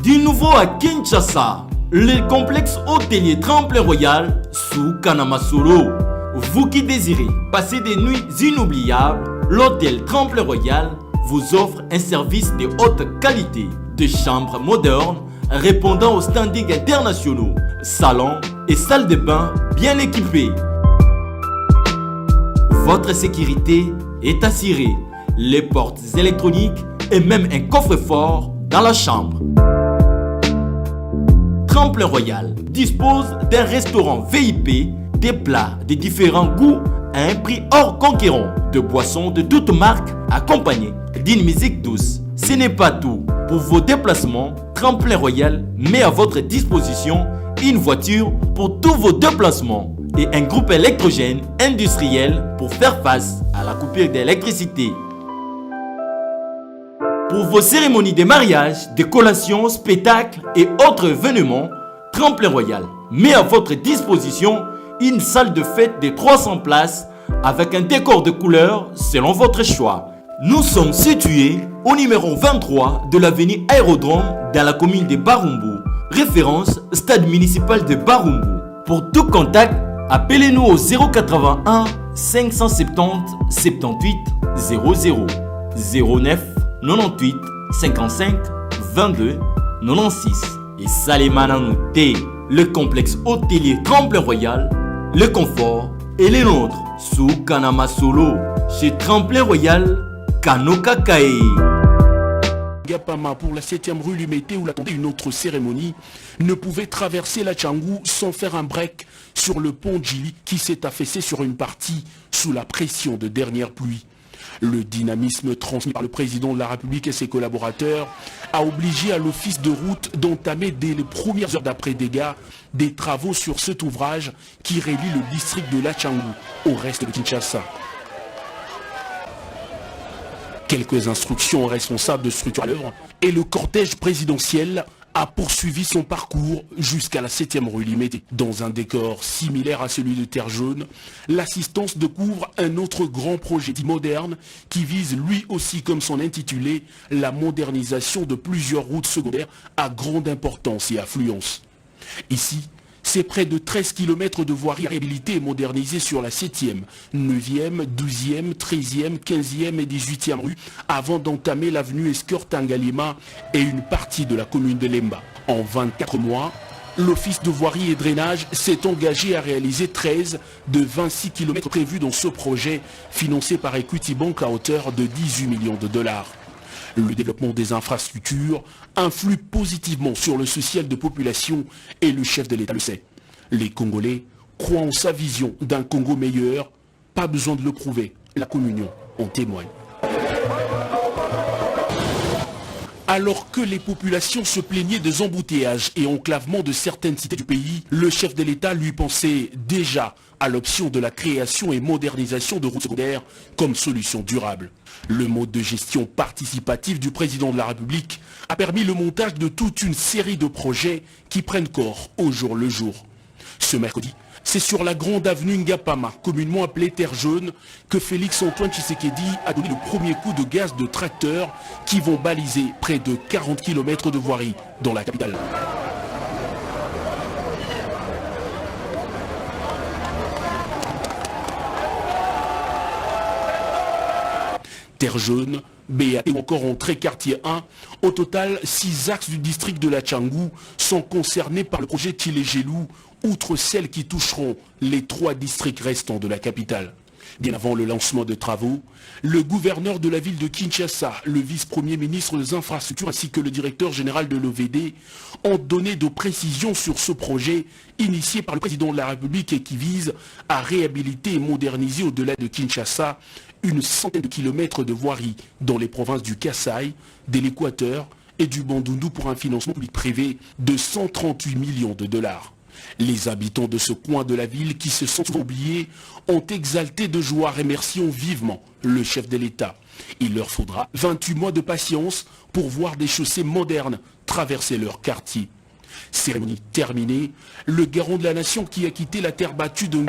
Du nouveau à Kinshasa, le complexe hôtelier Tremplin Royal sous Kanamasolo. Vous qui désirez passer des nuits inoubliables, l'hôtel Tremplin Royal vous offre un service de haute qualité, de chambres modernes répondant aux standards internationaux, salons et salles de bain bien équipées. Votre sécurité est assurée, les portes électroniques et même un coffre-fort dans la chambre. Tremplin Royal dispose d'un restaurant VIP, des plats de différents goûts à un prix hors conquérant, de boissons de toutes marques accompagnées d'une musique douce. Ce n'est pas tout. Pour vos déplacements, Tremplin Royal met à votre disposition une voiture pour tous vos déplacements et un groupe électrogène industriel pour faire face à la coupure d'électricité. Pour vos cérémonies de mariage, de collations, spectacles et autres événements, Tremplin Royal met à votre disposition une salle de fête de 300 places avec un décor de couleurs selon votre choix. Nous sommes situés au numéro 23 de l'avenue Aérodrome dans la commune de Barumbu, référence stade municipal de Barumbu. Pour tout contact, appelez-nous au 081 570 78 00 09 98 55 22 96 et Salimana Nouté, le complexe hôtelier Tremplin Royal, le confort et les nôtres sous Kanamasolo chez Tremplin Royal Kanoka Kae. Gapama pour la 7e rue Lumété où l'attendait une autre cérémonie ne pouvait traverser la Tchangou sans faire un break sur le pont Djili qui s'est affaissé sur une partie sous la pression de dernières pluies. Le dynamisme transmis par le président de la République et ses collaborateurs a obligé à l'office de route d'entamer dès les premières heures d'après-dégâts des travaux sur cet ouvrage qui relie le district de la Tchangou au reste de Kinshasa. Quelques instructions aux responsables de structure à l'œuvre et le cortège présidentiel a poursuivi son parcours jusqu'à la 7e rue Limété. Dans un décor similaire à celui de Terre Jaune, l'assistance découvre un autre grand projet dit moderne qui vise lui aussi comme son intitulé la modernisation de plusieurs routes secondaires à grande importance et affluence. Ici, c'est près de 13 km de voiries réhabilitées et modernisées sur la 7e, 9e, 12e, 13e, 15e et 18e rue avant d'entamer l'avenue Escort-Tangalima et une partie de la commune de Lemba. En 24 mois, l'Office de voirie et drainage s'est engagé à réaliser 13 de 26 km prévus dans ce projet financé par Equity Bank à hauteur de 18 millions de dollars. Le développement des infrastructures influe positivement sur le social de population et le chef de l'État le sait. Les Congolais croient en sa vision d'un Congo meilleur. Pas besoin de le prouver, la communion en témoigne. Alors que les populations se plaignaient des embouteillages et enclavements de certaines cités du pays, le chef de l'État lui pensait déjà à l'option de la création et modernisation de routes secondaires comme solution durable. Le mode de gestion participative du président de la République a permis le montage de toute une série de projets qui prennent corps au jour le jour. Ce mercredi, c'est sur la grande avenue Ngapama, communément appelée Terre Jaune, que Félix-Antoine Tshisekedi a donné le premier coup de gaz de tracteurs qui vont baliser près de 40 km de voirie dans la capitale. Terre Jaune, BAT ou encore entrée quartier 1. Au total, 6 axes du district de la Tchangou sont concernés par le projet Tilé-Gelou, outre celles qui toucheront les 3 districts restants de la capitale. Bien avant le lancement de travaux, le gouverneur de la ville de Kinshasa, le vice-premier ministre des infrastructures ainsi que le directeur général de l'OVD ont donné de précisions sur ce projet initié par le président de la République et qui vise à réhabiliter et moderniser au-delà de Kinshasa une centaine de kilomètres de voiries dans les provinces du Kasaï, de l'Équateur et du Bandundu pour un financement public-privé de 138 millions de dollars. Les habitants de ce coin de la ville qui se sont oubliés ont exalté de joie, remerciant vivement le chef de l'État. Il leur faudra 28 mois de patience pour voir des chaussées modernes traverser leur quartier. Cérémonie terminée, le garant de la nation qui a quitté la terre battue de...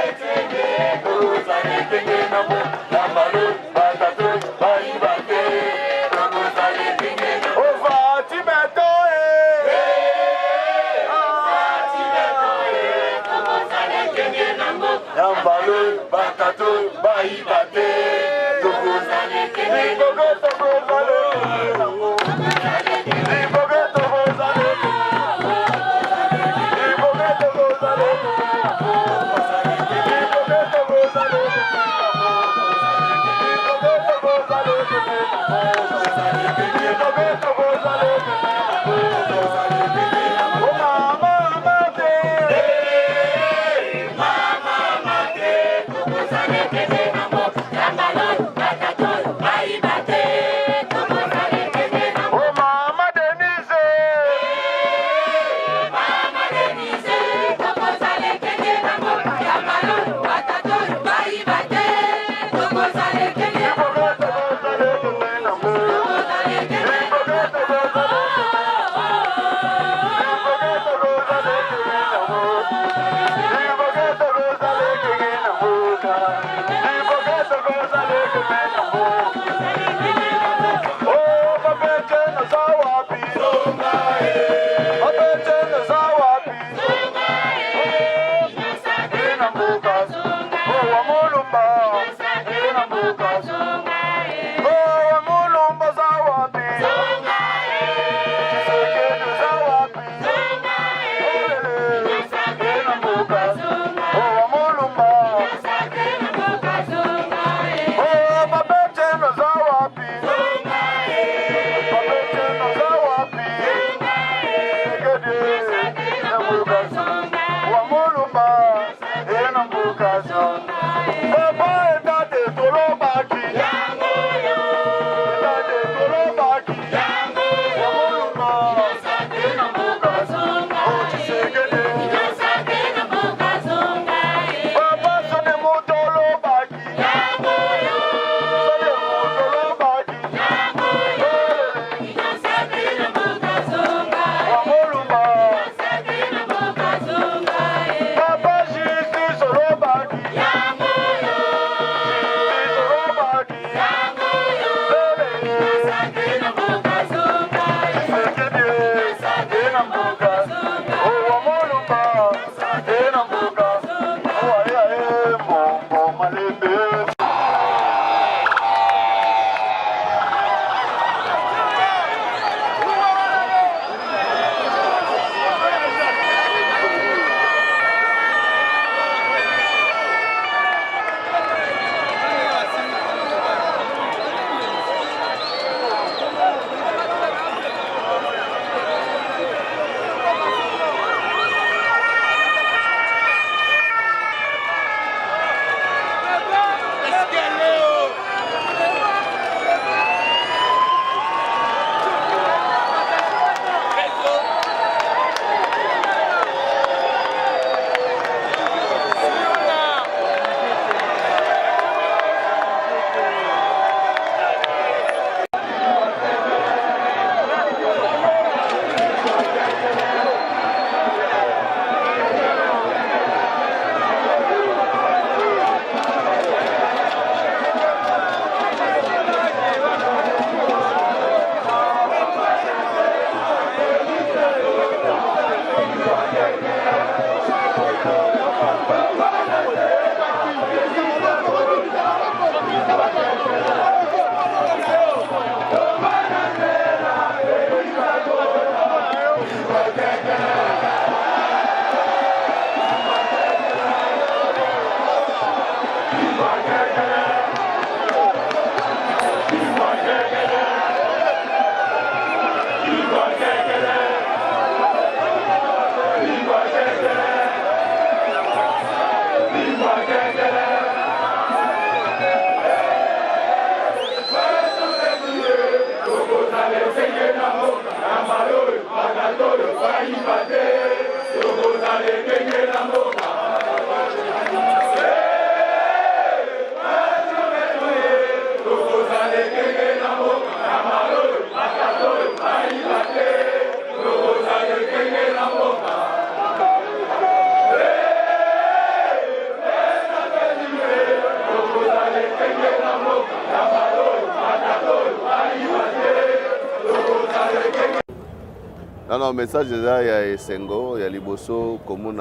Non, message déjà, il y a Sengo, il y a Liboso, comme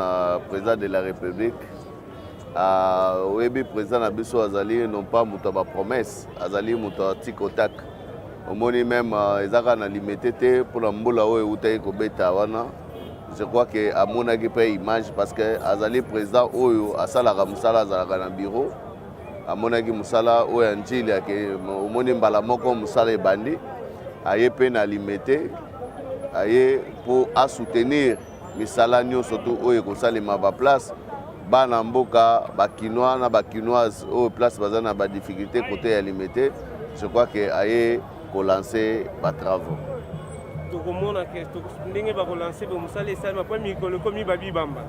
président de la République. oyebi président na biso azali non pas moto ba promesse azali moto tic au tac omoni même ezaka na limité te pour la mbula oyo eutai kobeta wana. Je crois que amonaki pe image parce que azali président oyo asalaka musala azalaka na bureau amonaki musala oyo njili yake omoni mbala moko musala ebandi aye pe na limité aye pour à soutenir misala nyonso to oyo kosalema ba place bana mboka bakinois na bakinoise oyo place baza na ba difficulté côté ya limité. Je crois que aye ko lancer ba travaux. Tokomona ke ndenge ba ko lancer ba musala esalema pa mikolo komi babi bamba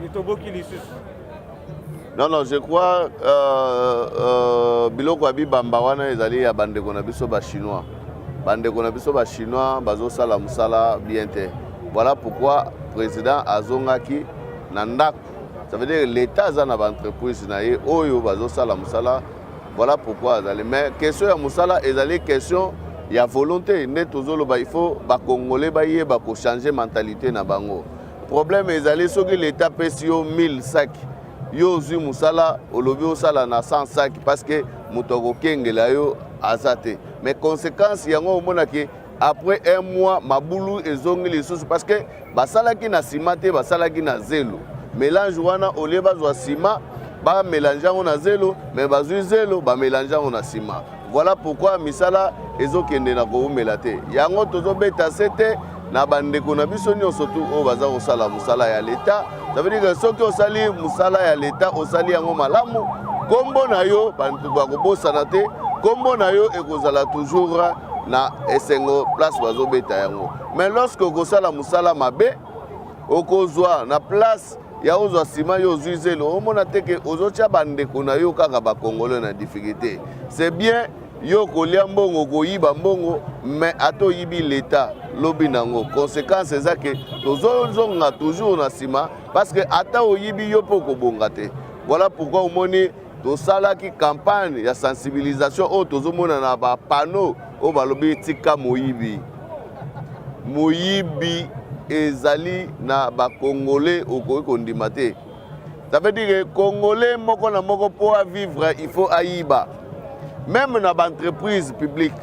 etoboki lisusu. Non, je crois biloko abi bamba wana ezali ya bandeko na biso ba chinois. Bandeko na biso ba chinois bazo sala musala bien te. Voilà pourquoi président azongaki na ndako. Ça veut dire l'état a na ba entreprise na ye oyo bazo sala musala. Voilà pourquoi azali mais question ya musala ezali question ya volonté ne tozolo ba il faut ba congolais ba ye ba ko changer mentalité na bango. Problème ezali soki l'état pesi yo 1000 sacs. Yo zui musala olobi osala na 100 sacs parce que mutoko kengela yo azate. Mais conséquence yango omona ke après un mois mabulu ezongi lisusu parce que basalaki na simate basalaki na zelo. Mélange wana ole bazwa sima ba mélanger on na zelo mais bazui zelo ba mélanger on na sima. Voilà pourquoi misala ezokende na ko melate. Yango tozobeta sete na bandeko na biso nyonso tu o baza kosala musala ya l'état. Ça veut dire que soki osali musala ya l'état osali yango malamu kombo na yo bantu bakobosana te kombo na yo ekozala toujours na esengo place bazobeta yango. Mais lorsque okosala musala mabe okozwa na place ya ozwa sima yo zuzelo omona te ke ozotia bandeko na yo kaka bakongolo na difficulté. C'est bien yo kolia mbongo koyiba mbongo mais ato yibi l'état lobi nango conséquence eza ke tozozonga toujours na sima parce que ata oyibi yo po kobonga te. Voilà pourquoi omoni tosalaki campagne ya sensibilisation o tozomona na ba panneau o balobi tika moyibi moyibi ezali na ba congolais okoki kondima te. Ça veut dire que congolais moko na moko po a vivre il faut ayiba. Même dans l'entreprise publique,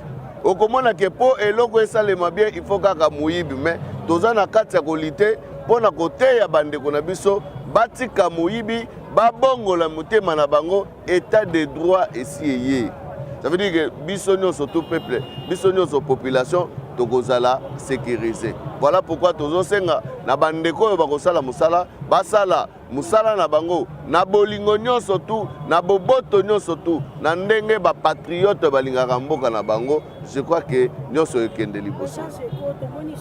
au comment que pour eloko esalema bien, il faut kaka moyibi mais toza na kati ya kolite pour na côté ya bande ko na biso batika moyibi ba bongo la mutema na bango état de droit esi. Ça veut dire que biso nyonso tout peuple, biso nyonso population tokozala sécurisé. Voilà pourquoi tozo senga na bande ko ba kosala musala basala musala na bango na bolingo nyonso tu na boboto nyonso tu na ndenge ba patriote balingaka mboka na bango. Je crois que nyonso ekende liboso.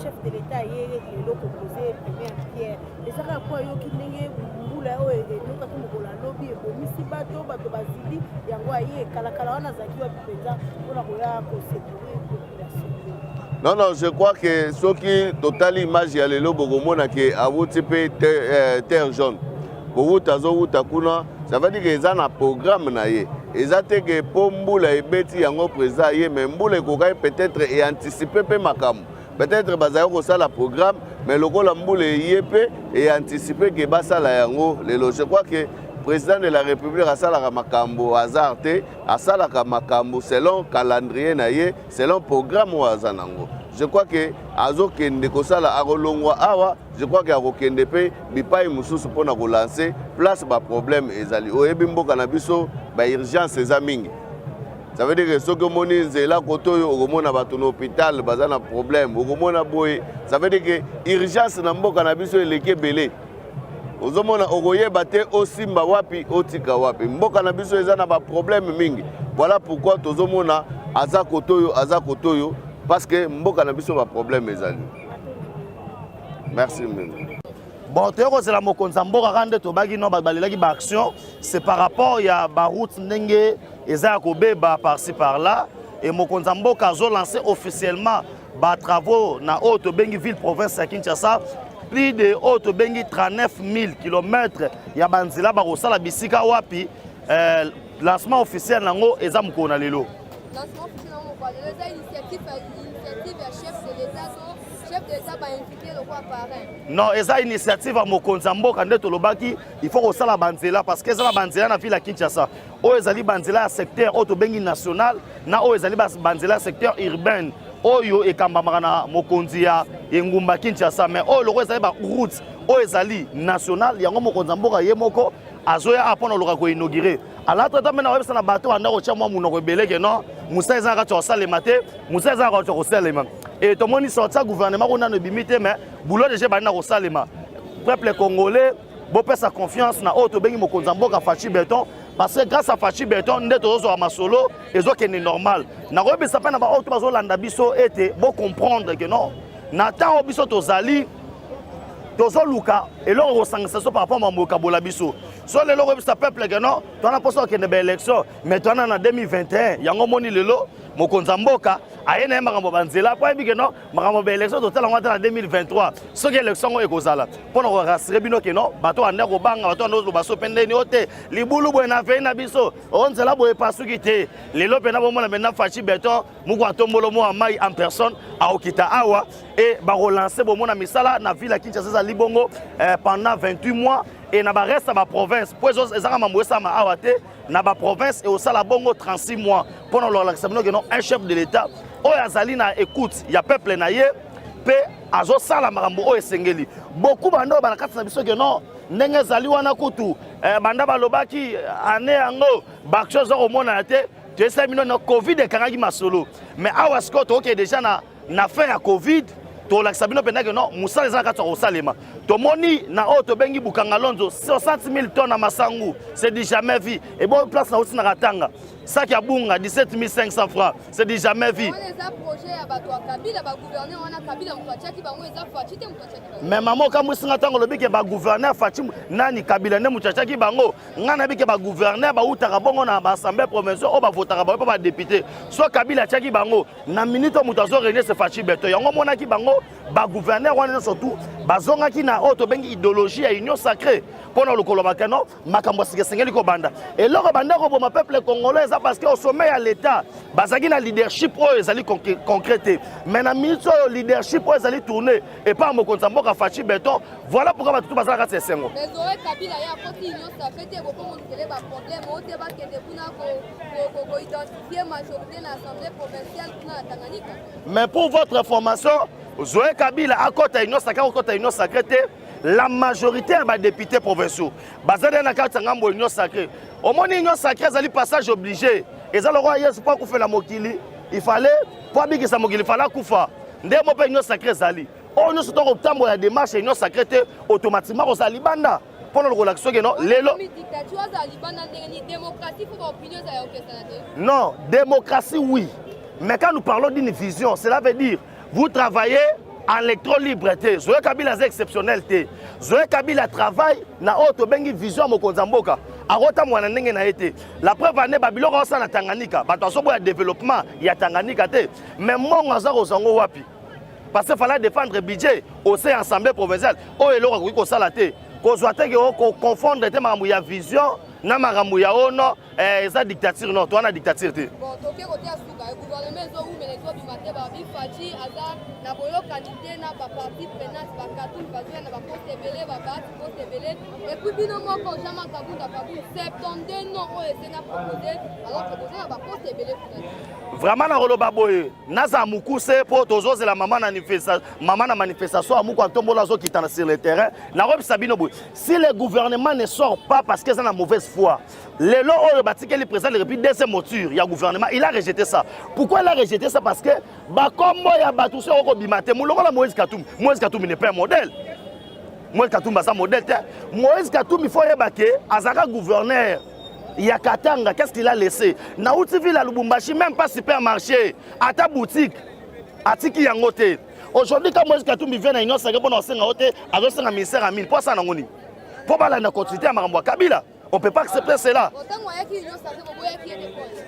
Chef de l'état hier eloko posé première pierre ezaka kwa yo kindenge mbula oyo eloka tumokola lobi ebomisi bato bazili yango aye kalakala wana zaki wa bipenza mpona koya kosécuriser population. Non, je crois que ce qui totali image ya lelo bokomona ke awuti pe terre jaune. Bowuta zo wuta kuna, ça veut dire que eza na programme na ye. Eza te ke po mbula ebeti yango président ye mais mbula ekokai peut-être et anticiper pe makamu. Peut-être bazayo kosala programme mais lokola mbula ye pe et anticiper ke basala yango lelo. Je crois que président de la République asalaka makambo hasard te asalaka makambo selon calendrier na ye selon programme wa zanango. Je crois que azokende kosala akolongwa awa je crois que akokende pe bipai mususu pona ko lancer place ba problème ezali oyebi mboka na biso ba urgence eza mingi. Ça veut dire que soki omoni nzela kotoyo okomona bato na hôpital baza na problème okomona boye. Ça veut dire que urgence na mboka na biso eleki ebele. Ozomona okoyeba te osimba wapi otika wapi mboka na biso eza na ba problème mingi. Voilà pourquoi tozomona aza kotoyo parce que mboka na biso ba problème ezali. Merci. Bon, c'est la mokonza mboka kande to bagi no balelaki ba action, c'est par rapport ya ba route ndenge eza ko beba par-ci par-là et mokonza mboka zo lancé officiellement ba travaux na haute bengi ville province ya Kinshasa plus de haute bengi 39 000 km ya banzila ba kosala bisika wapi lancement officiel nango eza mukona lelo. Lancement officiel nango kwa lelo eza initiative ya chef de l'état chef de l'État va inviter le roi parrain. Non, eza initiative à mokonzi mboka nde tolobaki il faut kosala banzela parce que eza na banzela na ville ya Kinshasa oyo ezali banzela ya secteur oyo tobengi national na oyo ezali banzela ya secteur urbain oyo ekambamaka na mokonzi ya engumba Kinshasa mais oyo loko ezali ba route oyo ezali national yango mokonzi mboka ye moko azoya apona loka ko inaugurer ala tata mena websa na bato anda ko tia mwa munoko ebeleke non musa eza ka tsosalema te musa eza ka tsosalema et tomoni sorti gouvernement ko nano bimite mais boulot déjà bana ko salema peuple congolais bo pesa confiance na oyo tobengi mokonzi mboka Fachi Beton parce que grâce à Fachi Beton nde tozo a masolo ezokende normal na robisa pe na ba oyo bazo landa biso ete bo comprendre que non na temps biso tozali tozo luka eloko kosangisa so par rapport à mboka bola biso so lelo robisa peuple que non tona poso kende ba élection mais tona na 2021 yango moni lelo mokonzi mboka ayena makambo banzela po yebi que non makambo ba élection total en 2023 so que élection ekozala pona ko rassurer bino que non bato anda ko banga bato ndo baso pendeni ote libulu boye na veina biso onzela boye pasuki te lelo pena bomona maintenant Fachi Beton muko atombolo mo amai en personne aokita awa et ba relancer bomona misala na ville ya Kinshasa libongo pendant 28 mois et na ba reste ba province po ezaka mamwesa ma awa te na ba province et au sala bongo 36 mois pendant l'accession que non un chef de l'état oyo azali na écoute ya peuple na ye pe azo sala makambo oyo esengeli beaucoup bando ba na kati na biso que non ndenge ezali wana kutu banda balobaki ane yango baction zo komona te tu sais mino na covid ekangaki masolo mais awa siko to ke déjà na fin ya covid to lakisa bino pendant que non musala ezaka kati ko salema to moni na oyo to bengi bukanga lonzo 60 000 tonnes na masangu c'est du jamais vu et bon place na aussi na katanga ça qui a bunga 17 500 francs c'est du jamais vu mais maman quand moi singa tango lobi ke ba gouverneur Fachi nani Kabila ne muchachaki bango ngana bi ke ba gouverneur ba utaka bongo na assemblée provinciale o ba votaka ba ba député so Kabila chaki bango na minute mutazo réunir ce Fachi Beton yango monaki bango ba gouverneur wana surtout bazonga ki na auto bengi idéologie ya union sacrée pona lokolo bakano makambo sengeli ko banda et loko banda ko ma peuple congolais parce que au sommet à l'état bazaki na leadership oyo ezali concrété mais na minute oyo leadership oyo ezali tourner et pas mokonzi mboka Fachi Beton voilà pourquoi tout bazala ka sengo mais Zoé Kabila ya koti union sacrée te boko monukele ba problème o te ba kende kuna ko identifier majorité na assemblée provinciale kuna Tanganyika mais pour votre information Zoé Kabila à côté union sacrée la majorité des députés provinciaux bazali na kati ngambo union sacrée au moins union sacrée ezali passage obligé ezali roi yesu pas kufa la mokili il fallait pas biki sa mokili fallait kufa ndemo pe union sacrée ezali on nous sommes au temps la démarche union sacrée automatiquement aux alibanda pendant le relaxation que non lelo non démocratie oui mais quand nous parlons d'une vision cela veut dire vous travaillez en électro-liberté. Zoé Kabila est exceptionnel. Zoé Kabila travaille na auto bengi vision mokonzi mboka. Arota mwana ndenge na été. La preuve ane babilo ko sa na Tanganyika. Bato so boya développement ya Tanganyika te. Mais mon azaro zango wapi. Parce qu'il fallait défendre budget au sein assemblée provinciale. O eloko ko sala te. Ko zoate ko confondre te makambo ya vision na makambo ya ono eza dictature non to na dictature te. Bon toke côté asuka le gouvernement zo ou melezo du matin ba bi Fachi aza na boyo candidat na ba parti prénance ba katou bazia na ba poste belé ba ba poste belé et puis bino moko jama kabunda kabu 72 non o esena proposé alors que bozo na ba poste belé vraiment na roloba boye naza mukuse po tozo la maman na manifestation amuko antombola zo kitana sur le terrain na rob sabino boye si le gouvernement ne sort pas parce que ça na mauvaise foi le lo oyo batike le président de la République deuxième mouture il y a gouvernement il a rejeté ça pourquoi il a rejeté ça parce que ba kombo ya batuso ko bimate mulongo la Moïse Katumbi n'est pas un modèle Moïse Katumbi ça modèle Moïse Katumbi il faut yebake azaka gouverneur il y a Katanga, qu'est-ce qu'il a laissé? Naouti ville à Lubumbashi, même pas supermarché, à ta boutique, à Tiki Yangote. Aujourd'hui, quand Moïse Katumbi vient à Union Sacrée pour nous enseigner, à un ministère à 1000, pour ça, on est. Pour pas la continuité à Maramboa Kabila. On ne peut pas accepter cela.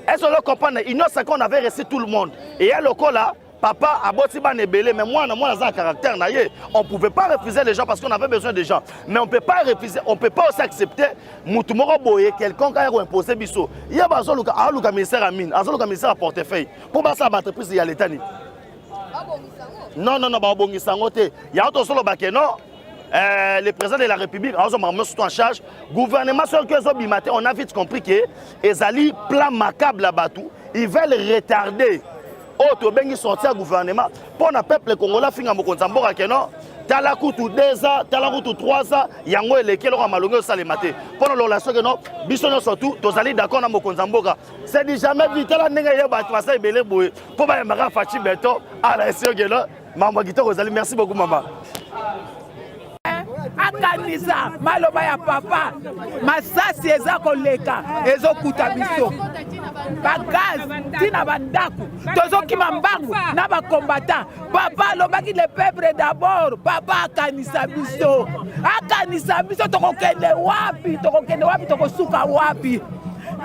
Est-ce que vous comprenez? Union Sacrée, on avait reçu tout le monde. Et il y a le cas là. Papa a beau belé, mais moi, dans un caractère, on ne pouvait pas refuser les gens parce qu'on avait besoin des gens. Mais on ne peut pas refuser, on ne peut pas aussi accepter quelqu'un qui a imposé Bisso. Il y a un ministère à mine, un ministère à portefeuille. Pour ça, l'entreprise, il y a l'État. Non, babongisa yango te. Ya to solo bakeno. Le président de la République, surtout en charge, gouvernement sur que on a vite compris que Ezali plan macabre là-bas tout, ils veulent retarder. Auto bengi sortir gouvernement pour le peuple congolais finga mokonzambora keno. Tala kutu 2 ans, tala kutu 3 ans, yango eleke lo malongo salemate. Pour la relation que non, biso surtout, tozali d'accord na mokonzamboka. C'est dit jamais vite la nenga yeba twasa ebele boye. Pour ba mara fachi beto à la siogelo. Maman Gito Rosali, merci beaucoup maman. Akanisa maloba ya papa masasi eza koleka ezokuta biso bagaz tina bandako tozokima mbangu na bakombata papa alobaki le peuple d'abord papa akanisa biso tokokende wapi tokosuka wapi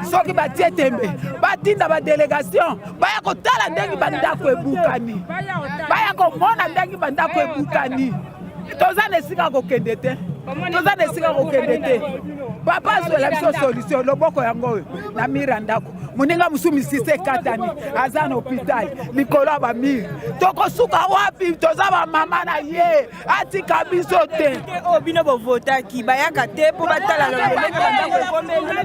soki batie tembe batinda badélégation baya kotala ndenge bandako ebukani baya komona ndenge bandako ebukani toza na esika kokende te papa azwela biso solution loboko yango oyo na mire ya ndako moninga mosumisise ekatani aza na hôpital likolo ya bamire tokosuka wapi toza bamama na ye atika biso te oyo bino bovotaki bayaka te mpo batala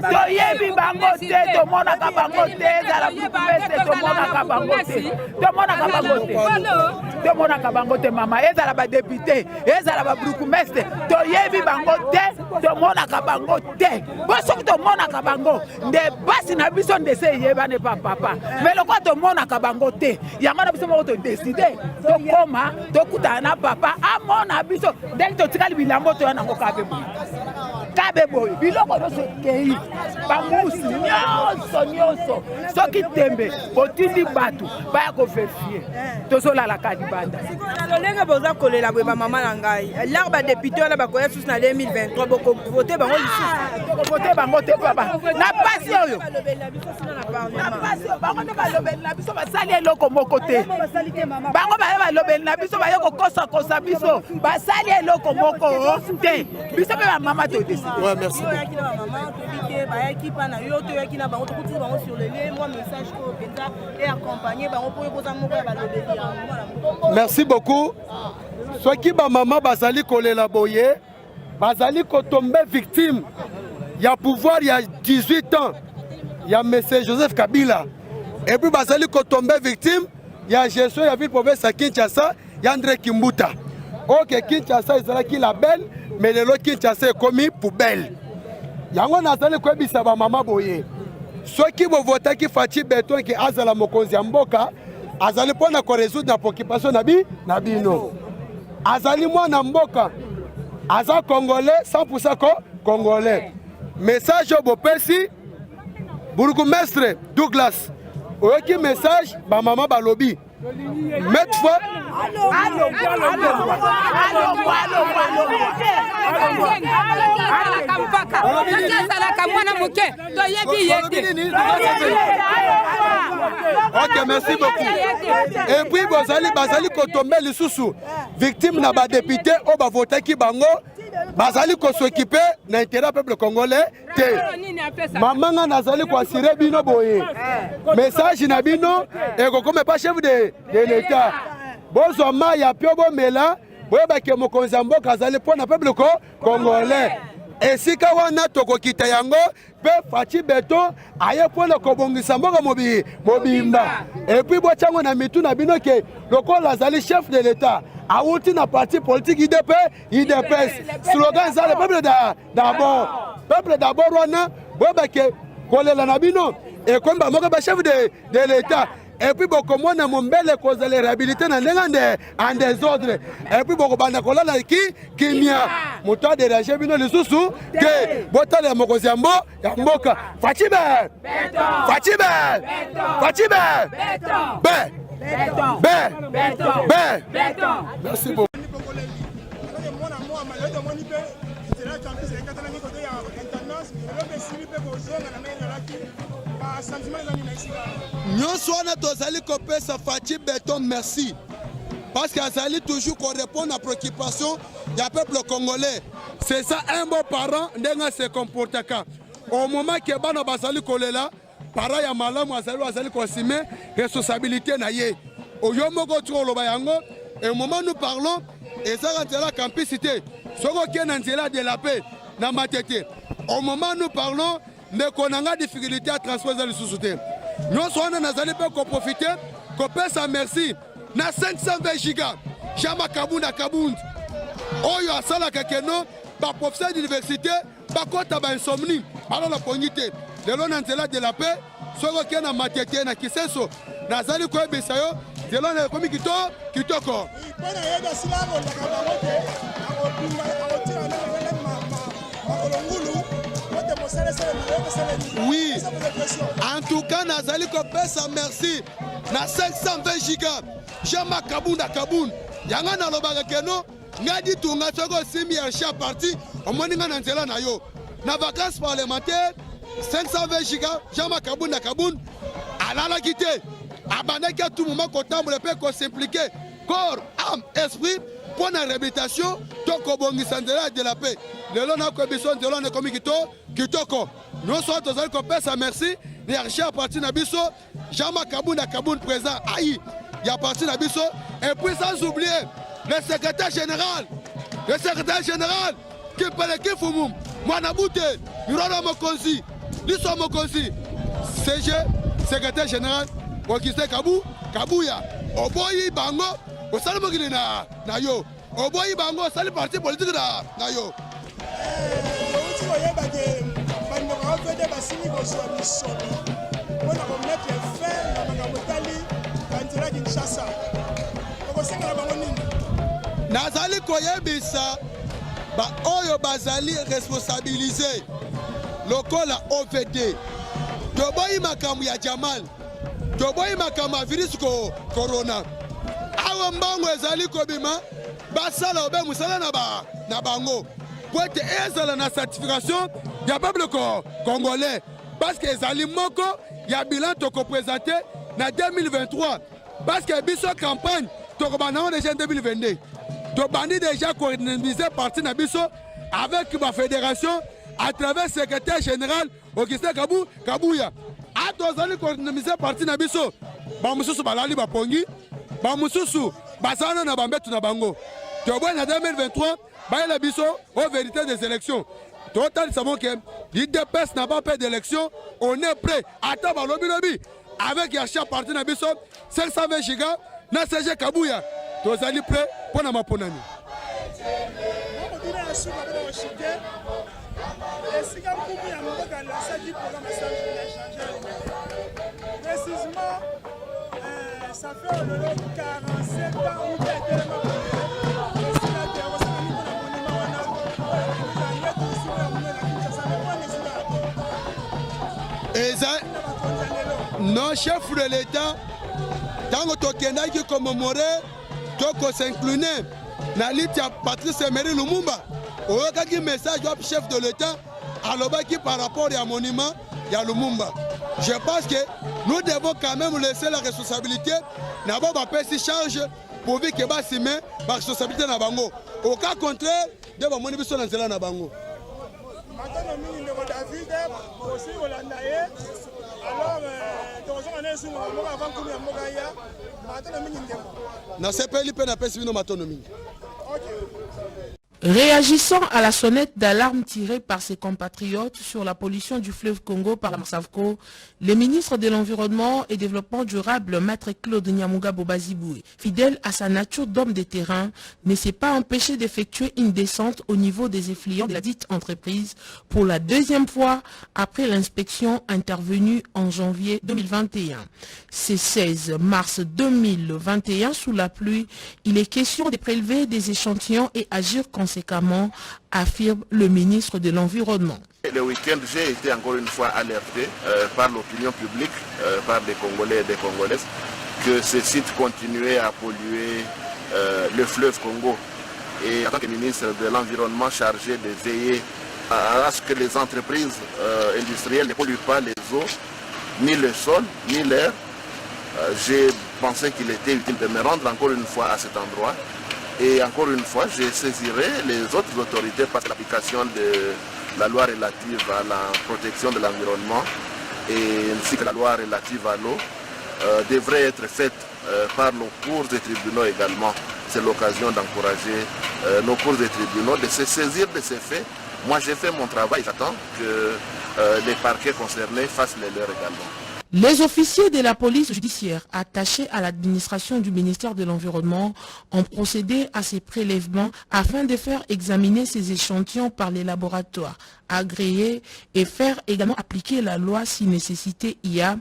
toyebi bango te tomonaka bango te ezala bukumese tomonaka bango te mama ezala badepute ezala babrukumestre toyebi bango te tomonaka bango te po soki tomonaka bango nde basi na biso ndese eyebane pa papa me lokwa tomonaka bango te yango na biso moko todeside tokoma tokutana na papa amona biso ndenge totikali bilambo toya nango kabe boye biloko nyonso ekei bamusi nyonso soki tembe botindi bato baya koverifie tozolalaka libanda ndenge boza kolela boye bamama na ngai lare badepute wana bakoya susu na 2023 bokovote bango lisusu tokovote bango te papa na pasi oyo bango nde balobeli na biso basali eloko moko te bango baye balobeli na biso baye kokosakosa biso basali eloko moko te biso mpe bamama todesi. Ouais, merci. Merci beaucoup. Soit qui ba maman bazali kolela boye, bazali ko tomber victime. Il y a pouvoir il y a 18 ans. Il y a monsieur Joseph Kabila. Et puis bazali ko tomber victime, il y a gestion il y a ville province à Kinshasa, il y a André Kimbuta. OK, Kinshasa ezala ki la belle. Mais le lot Kinshasa est commis poubelle. Yango nazali kwebisa ba mama boye. Soki bo vota ki Fachi Beton ki azala mokonzi ya mboka, azali pona ko résoudre na préoccupation na bino. Azali mwana mboka. Aza congolais 100% congolais. Message au bopesi bourgmestre Douglas. Oyoki message ba mama balobi. Mettre fois Ok, merci beaucoup. Et puis bazali kotombe lisusu victime na ba député o ba voter ki bango bazali ko s'occuper na intérêt peuple congolais te mamanga nazali ko assurer bino boye message na bino et comme pas chef de l'état bozo maya pio bo mela boyeba ke mokonzi ya mboka azali pona peuple congolais esika wana tokokita yango pe Fachi Beton aye pona kobongisa mboka mobimba et puis bochango na mitu na bino ke lokola azali chef de l'état awuti na parti politique IDPS slogan ça le peuple d'abord wana boyeba ke kolela na bino et comme ba moko ba chef de l'état. Et puis beaucoup moins na mombele cause les réhabiliter na ndenge en désordre et puis beaucoup bana kolala kimia moto de ranger bino lisusu ke botala mokozi ya mboka Fachi merci beaucoup. Nyonso wana tozali kopesa Fachi Beton merci parce qu'azali toujours qu'on répond à préoccupation du peuple congolais. C'est ça un bon parent ndenga se comportaka au moment que bana bazali kolela para ya malamu azali ko assumer responsabilité na ye oyo moko tro loba yango Et au moment où nous parlons, et ça rentre la campicité, ce qui est de la paix, dans ma tête. Au moment où nous parlons, nous avons des difficultés à transposer les sociétés. Nous sommes en profiter, qu'on passe à merci. Na 520 gigas, Jama Kabunda Kabound. Oyo asala kakeno, ba professeur d'université, ba kota ba insomnie, alors la pognité. De l'on antela de la paix, soit qui na matete na kisenso, na zali ko besayo, de l'on a komi kitoko. Oui, en tout cas, Nazali Kopesa, merci. Na 520 gigas, Jama Kabunda Kaboun. Yanga na lobaga keno, ngadi tunga choko simi ya chia parti, omoninga na nzela na yo. Na vacances parlementaires, 520 gigas, Jama Kabunda Kaboun. Alala kite, abandaki à tout moment kotamble pe ko s'impliquer. Corps, âme, esprit, pour la réhabilitation, toko bongi sandela de la paix. Le long a besoin de l'on est comme kitoko. Nous sommes tous les compères, merci. Il y a un parti Nabiso, Jama Kabunda Kaboun présent, aïe, il y a parti Nabiso. Et puis sans oublier le secrétaire général qui parle qui Foumoum, Manaboute, Yurana Mokonzi, Lisso Mokonzi, CG, secrétaire général, Wakiste Kabouya, Oboyi Bango, au Salmogine na yo, Oboyi Bango, salut parti politique na yo. Nazali koyebisa ba oyo bazali responsabilisé lokola OVD toboyi makambo ya Jamal toboyi makambo ya virus corona awa mbango ezali kobima basala obe musala na bango pour être ezala na certification ya peuple congolais parce que ezali moko ya bilan toko présenté na 2023 parce que biso campagne toko banao déjà en 2022 to bandi déjà coordonné parti na biso avec ma fédération à travers le secrétaire général Augustin Kabouya a tozali coordonné parti na biso ba mususu balali ba pongi ba mususu basana na bambetu na bango to boy na 2023 ba la biso aux vérités des élections total savons que l'IDPS n'a pas fait d'élection on est prêt attends lobby avec Yacha parti na biso 520 gigas na CG Kabouya tozali prêt pour na maponani précisément ça fait au delà de 47 ans où il a été non, chef de l'État, tant que tu qui commémorer, tu s'incliner, na liste Patrice Emery Lumumba, au message du chef de l'État, alors qui par rapport à monument, il y a Lumumba. Je pense que nous devons quand même laisser la responsabilité, n'avons pas payé charge pour vivre que la responsabilité na bango. Au cas contraire, devons monitor sur l'enzela na bango. David aussi Hollande. Alors, réagissant à la sonnette d'alarme tirée par ses compatriotes sur la pollution du fleuve Congo par la Savco, le ministre de l'Environnement et Développement durable, Maître Claude Nyamuga Bobaziboué, fidèle à sa nature d'homme de terrain, ne s'est pas empêché d'effectuer une descente au niveau des effluents de la dite entreprise pour la deuxième fois après l'inspection intervenue en janvier 2021. Ce 16 mars 2021, sous la pluie, il est question de prélever des échantillons et agir conséquemment, affirme le ministre de l'Environnement. Le week-end, j'ai été encore une fois alerté par l'opinion publique, par des Congolais et des Congolaises, que ce site continuait à polluer le fleuve Congo. Et en tant que ministre de l'Environnement chargé de veiller à ce que les entreprises industrielles ne polluent pas les eaux, ni le sol, ni l'air, j'ai pensé qu'il était utile de me rendre encore une fois à cet endroit. Et encore une fois, je saisirai les autres autorités parce que l'application de la loi relative à la protection de l'environnement et ainsi que la loi relative à l'eau devrait être faite par nos cours et tribunaux également. c'est l'occasion d'encourager nos cours de tribunaux de se saisir de ces faits. Moi, j'ai fait mon travail, j'attends que les parquets concernés fassent les leurs également. Les officiers de la police judiciaire attachés à l'administration du ministère de l'Environnement ont procédé à ces prélèvements afin de faire examiner ces échantillons par les laboratoires agréés et faire également appliquer la loi si nécessité y a.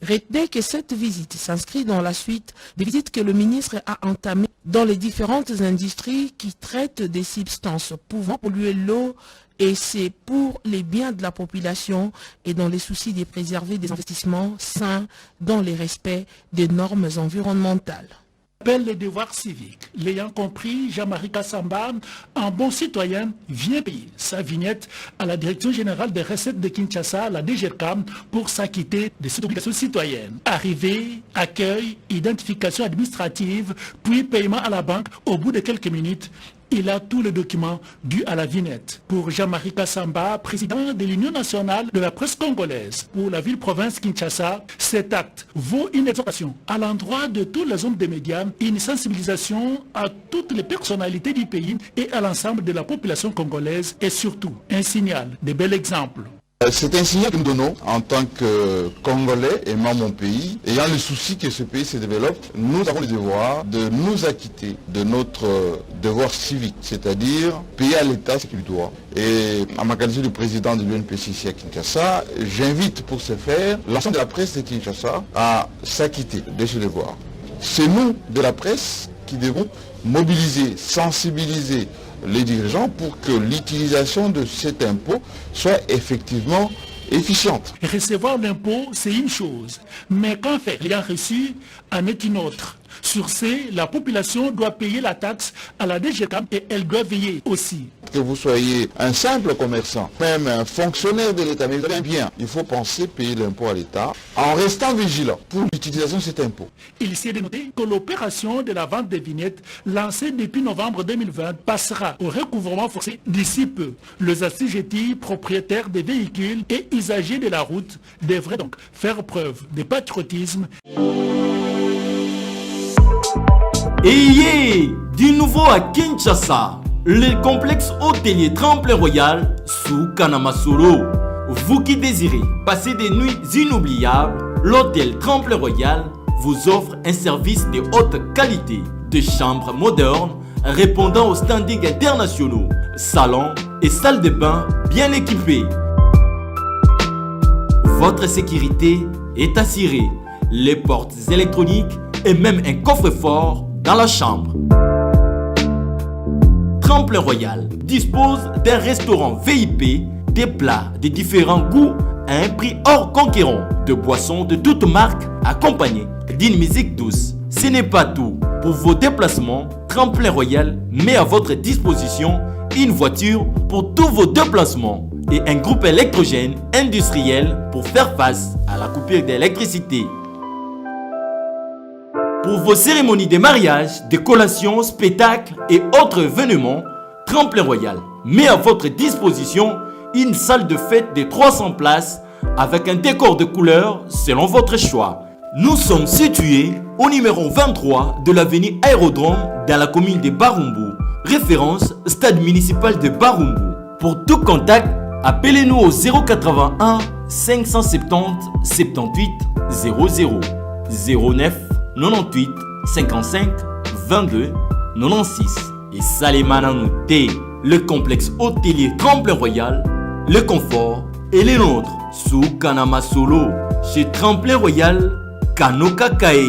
Retenez que cette visite s'inscrit dans la suite des visites que le ministre a entamées dans les différentes industries qui traitent des substances pouvant polluer l'eau, et c'est pour les biens de la population et dans les soucis de préserver des investissements sains dans le respect des normes environnementales. Appelle le devoir civique. L'ayant compris, Jean-Marie Kassamba, un bon citoyen, vient payer sa vignette à la Direction générale des recettes de Kinshasa, la DGRCAM, pour s'acquitter de cette obligation citoyenne. Arrivée, accueil, identification administrative, puis paiement à la banque au bout de quelques minutes. Il a tous les documents dus à la vignette. Pour Jean-Marie Kassamba, président de l'Union nationale de la presse congolaise pour la ville-province Kinshasa, cet acte vaut une exhortation à l'endroit de tous les hommes des médias, une sensibilisation à toutes les personnalités du pays et à l'ensemble de la population congolaise et surtout un signal de bel exemple. C'est un signal que nous donnons en tant que Congolais aimant mon pays, ayant le souci que ce pays se développe. Nous avons le devoir de nous acquitter de notre devoir civique, c'est-à-dire payer à l'État ce qu'il doit. Et à ma qualité de président de l'UNPC ici à Kinshasa, j'invite pour ce faire l'ensemble de la presse de Kinshasa à s'acquitter de ce devoir. C'est nous, de la presse, qui devons mobiliser, sensibiliser les dirigeants pour que l'utilisation de cet impôt soit effectivement efficiente. Recevoir l'impôt, c'est une chose, mais qu'en faire l'ayant reçu en est une autre. Sur ce, la population doit payer la taxe à la DGCAM et elle doit veiller aussi. Que vous soyez un simple commerçant, même un fonctionnaire de l'État, mais bien, il faut penser payer l'impôt à l'État en restant vigilant pour l'utilisation de cet impôt. Il s'est noté que l'opération de la vente des vignettes, lancée depuis novembre 2020, passera au recouvrement forcé d'ici peu. Les assujettis, propriétaires des véhicules et usagers de la route devraient donc faire preuve de patriotisme. Et du nouveau à Kinshasa, le complexe hôtelier Tremplin Royal sous Kanamasolo. Vous qui désirez passer des nuits inoubliables, l'hôtel Tremplin Royal vous offre un service de haute qualité, de chambres modernes répondant aux standards internationaux, salons et salles de bain bien équipées. Votre sécurité est assurée, les portes électroniques et même un coffre-fort dans la chambre. Tremplin Royal dispose d'un restaurant VIP, des plats de différents goûts à un prix hors concurrent, de boissons de toutes marques accompagnées d'une musique douce. Ce n'est pas tout. Pour vos déplacements, Tremplin Royal met à votre disposition une voiture pour tous vos déplacements et un groupe électrogène industriel pour faire face à la coupure d'électricité. Pour vos cérémonies de mariage, de collations, spectacles et autres événements, Tremplin Royal met à votre disposition une salle de fête de 300 places avec un décor de couleurs selon votre choix. Nous sommes situés au numéro 23 de l'avenue Aérodrome dans la commune de Barumbu, référence stade municipal de Barumbu. Pour tout contact, appelez-nous au 081 570 78 00 09 98 55 22 96 et Salimana Nouté, le complexe hôtelier Tremplin Royal, le confort et les nôtres sous Kanamasolo chez Tremplin Royal Kanokakae.